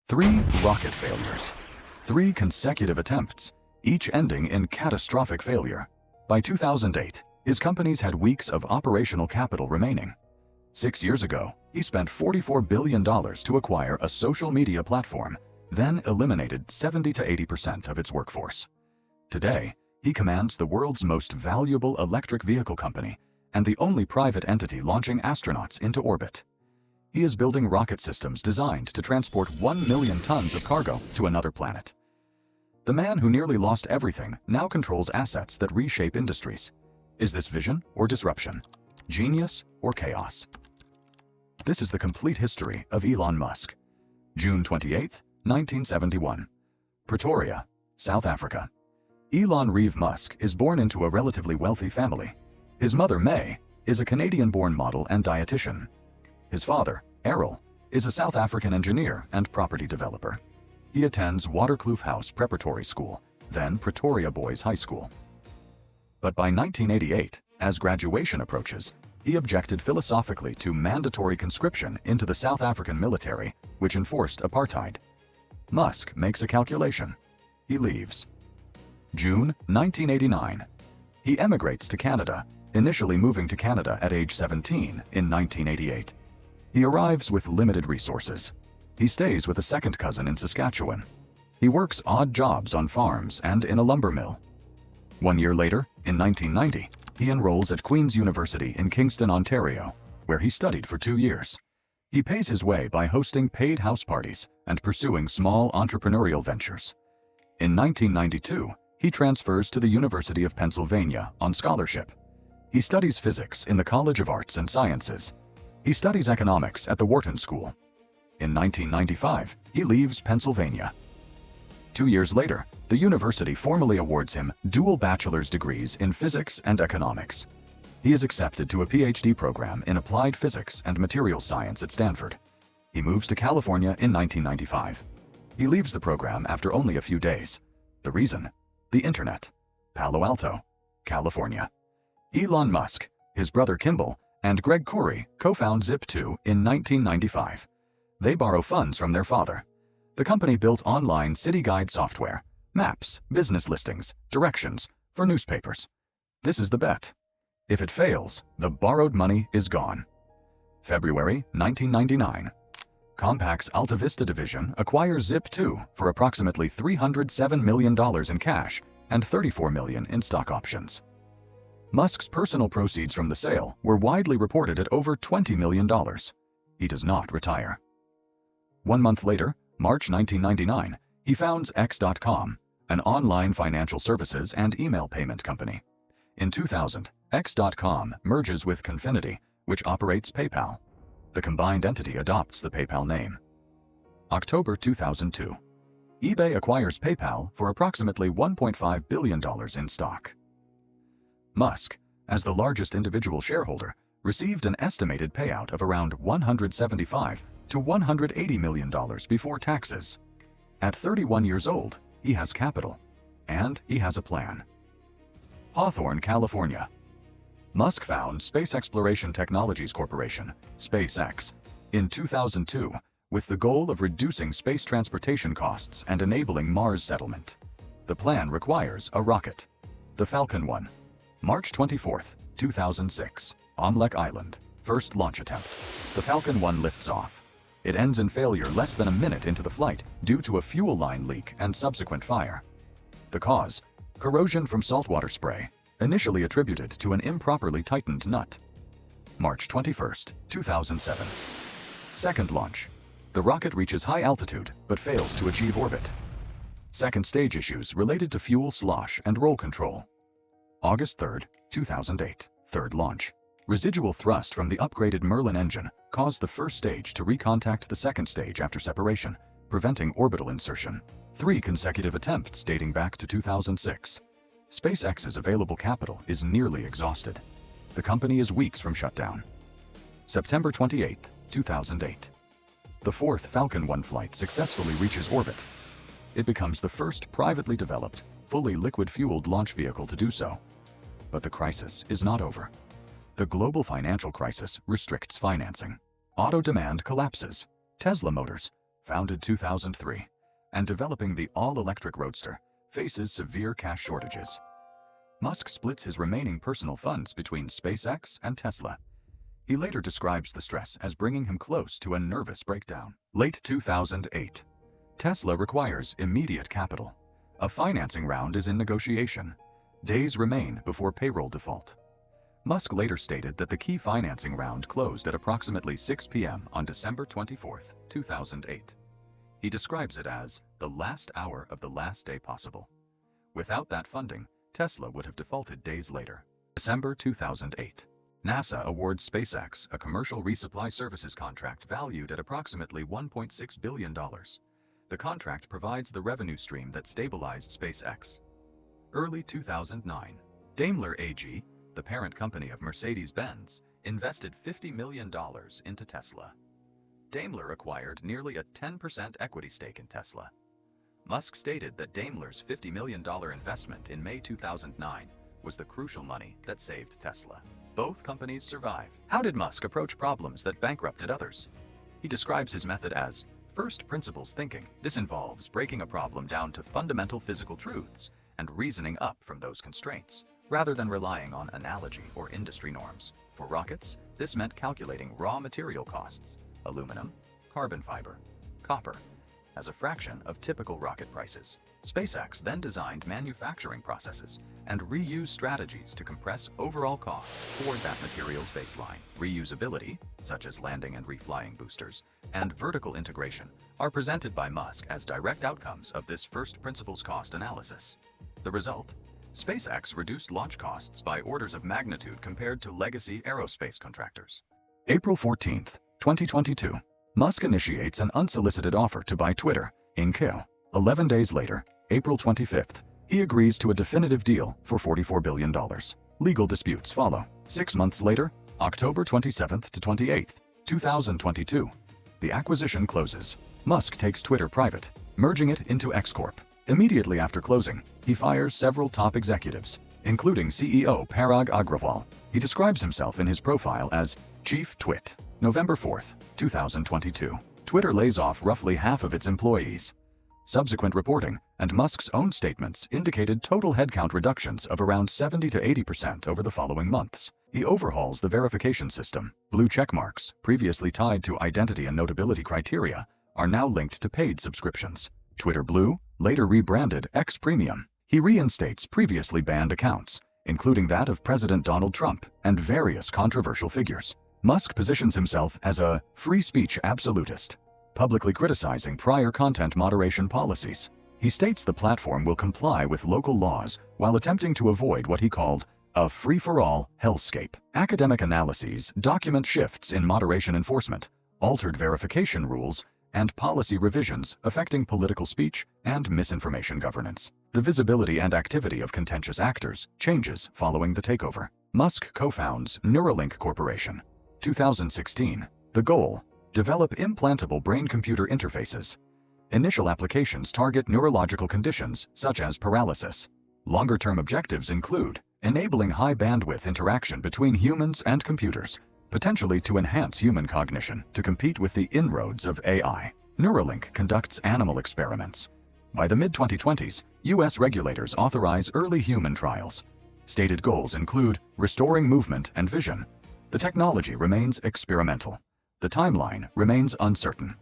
3 rocket failures. 3 consecutive attempts, each ending in catastrophic failure. By 2008, his companies had weeks of operational capital remaining. 6 years ago, he spent $44 billion to acquire a social media platform, then eliminated 70 to 80% of its workforce. Today, he commands the world's most valuable electric vehicle company and the only private entity launching astronauts into orbit. He is building rocket systems designed to transport 1 million tons of cargo to another planet. The man who nearly lost everything now controls assets that reshape industries. Is this vision or disruption? Genius or chaos? This is the complete history of Elon Musk. June 28, 1971. Pretoria, South Africa. Elon Reeve Musk is born into a relatively wealthy family. His mother, May, is a Canadian-born model and dietitian. His father, Errol, is a South African engineer and property developer. He attends Waterkloof House Preparatory School, then Pretoria Boys High School. But by 1988, as graduation approaches, he objected philosophically to mandatory conscription into the South African military, which enforced apartheid. Musk makes a calculation. He leaves. June 1989. He emigrates to Canada, initially moving to Canada at age 17 in 1988. He arrives with limited resources. He stays with a second cousin in Saskatchewan. He works odd jobs on farms and in a lumber mill. 1 year later, in 1990, he enrolls at Queen's University in Kingston, Ontario, where he studied for 2 years. He pays his way by hosting paid house parties and pursuing small entrepreneurial ventures. In 1992, he transfers to the University of Pennsylvania on scholarship. He studies physics in the College of Arts and Sciences. He studies economics at the Wharton School. In 1995, he leaves Pennsylvania. 2 years later, the university formally awards him dual bachelor's degrees in physics and economics. He is accepted to a PhD program in applied physics and materials science at Stanford. He moves to California in 1995. He leaves the program after only a few days. The reason? The internet. Palo Alto, California. Elon Musk, his brother Kimball, and Greg Kouri co-found Zip2 in 1995. They borrow funds from their father. The company built online city guide software, maps, business listings, directions for newspapers. This is the bet. If it fails, the borrowed money is gone. February 1999. Compaq's Alta Vista division acquires Zip2 for approximately $307 million in cash and $34 million in stock options. Musk's personal proceeds from the sale were widely reported at over $20 million. He does not retire. 1 month later, March 1999, he founds X.com, an online financial services and email payment company. In 2000, X.com merges with Confinity, which operates PayPal. The combined entity adopts the PayPal name. October 2002. eBay acquires PayPal for approximately $1.5 billion in stock. Musk, as the largest individual shareholder, received an estimated payout of around $175 to $180 million before taxes. At 31 years old, he has capital, and he has a plan. Hawthorne, California. Musk found Space Exploration Technologies Corporation, SpaceX, in 2002 with the goal of reducing space transportation costs and enabling Mars settlement. The plan requires a rocket. The Falcon 1. March 24, 2006, Omelek Island, first launch attempt. The Falcon 1 lifts off. It ends in failure less than a minute into the flight due to a fuel line leak and subsequent fire. The cause? Corrosion from saltwater spray, initially attributed to an improperly tightened nut. March 21, 2007. Second launch. The rocket reaches high altitude but fails to achieve orbit. Second stage issues related to fuel slosh and roll control. August 3, 2008. Third launch. Residual thrust from the upgraded Merlin engine caused the first stage to recontact the second stage after separation, preventing orbital insertion. 3 consecutive attempts dating back to 2006. SpaceX's available capital is nearly exhausted. The company is weeks from shutdown. September 28, 2008. The fourth Falcon 1 flight successfully reaches orbit. It becomes the first privately developed, fully liquid-fueled launch vehicle to do so. But the crisis is not over. The global financial crisis restricts financing. Auto demand collapses. Tesla Motors, founded 2003, and developing the all-electric Roadster, faces severe cash shortages. Musk splits his remaining personal funds between SpaceX and Tesla. He later describes the stress as bringing him close to a nervous breakdown. Late 2008. Tesla requires immediate capital. A financing round is in negotiation. Days remain before payroll default. Musk later stated that the key financing round closed at approximately 6 p.m. on December 24, 2008. He describes it as the last hour of the last day possible. Without that funding, Tesla would have defaulted days later. December 2008. NASA awards SpaceX a commercial resupply services contract valued at approximately $1.6 billion. The contract provides the revenue stream that stabilized SpaceX. Early 2009. Daimler AG, the parent company of Mercedes-Benz, invested $50 million into Tesla. Daimler acquired nearly a 10% equity stake in Tesla. Musk stated that Daimler's $50 million investment in May 2009 was the crucial money that saved Tesla. Both companies survive. How did Musk approach problems that bankrupted others? He describes his method as first principles thinking. This involves breaking a problem down to fundamental physical truths and reasoning up from those constraints, rather than relying on analogy or industry norms. For rockets, this meant calculating raw material costs, aluminum, carbon fiber, copper, as a fraction of typical rocket prices. SpaceX then designed manufacturing processes and reuse strategies to compress overall costs toward that material's baseline. Reusability, such as landing and reflying boosters, and vertical integration are presented by Musk as direct outcomes of this first principles cost analysis. The result? SpaceX reduced launch costs by orders of magnitude compared to legacy aerospace contractors. April 14, 2022. Musk initiates an unsolicited offer to buy Twitter, Inc. 11 days later, April 25th, he agrees to a definitive deal for $44 billion. Legal disputes follow. 6 months later, October 27th to 28th, 2022, the acquisition closes. Musk takes Twitter private, merging it into X Corp. Immediately after closing, he fires several top executives, including CEO Parag Agrawal. He describes himself in his profile as Chief Twit. November 4th, 2022. Twitter lays off roughly half of its employees. Subsequent reporting and Musk's own statements indicated total headcount reductions of around 70 to 80% over the following months. He overhauls the verification system. Blue checkmarks, previously tied to identity and notability criteria, are now linked to paid subscriptions. Twitter Blue, later rebranded X Premium. He reinstates previously banned accounts, including that of President Donald Trump and various controversial figures. Musk positions himself as a free speech absolutist, publicly criticizing prior content moderation policies. He states the platform will comply with local laws while attempting to avoid what he called a free-for-all hellscape. Academic analyses document shifts in moderation enforcement, altered verification rules, and policy revisions affecting political speech and misinformation governance. The visibility and activity of contentious actors changes following the takeover. Musk co-founds Neuralink Corporation. 2016. The goal: develop implantable brain-computer interfaces. Initial applications target neurological conditions such as paralysis. Longer-term objectives include enabling high-bandwidth interaction between humans and computers, potentially to enhance human cognition to compete with the inroads of AI. Neuralink conducts animal experiments. By the mid-2020s, U.S. regulators authorize early human trials. Stated goals include restoring movement and vision. The technology remains experimental. The timeline remains uncertain.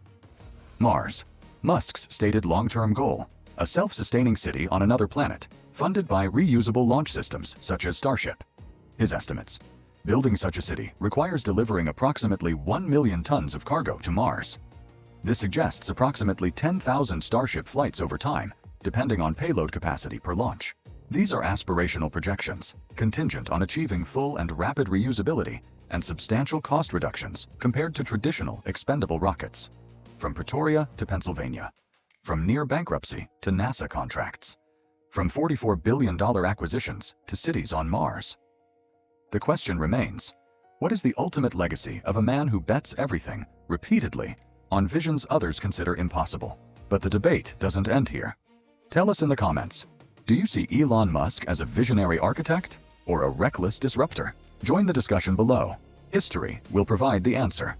Mars. Musk's stated long-term goal: a self-sustaining city on another planet, funded by reusable launch systems such as Starship. His estimates: building such a city requires delivering approximately 1 million tons of cargo to Mars. This suggests approximately 10,000 Starship flights over time, depending on payload capacity per launch. These are aspirational projections, contingent on achieving full and rapid reusability and substantial cost reductions compared to traditional expendable rockets. From Pretoria to Pennsylvania. From near bankruptcy to NASA contracts. From $44 billion acquisitions to cities on Mars. The question remains, what is the ultimate legacy of a man who bets everything, repeatedly, on visions others consider impossible? But the debate doesn't end here. Tell us in the comments, do you see Elon Musk as a visionary architect or a reckless disruptor? Join the discussion below. History will provide the answer.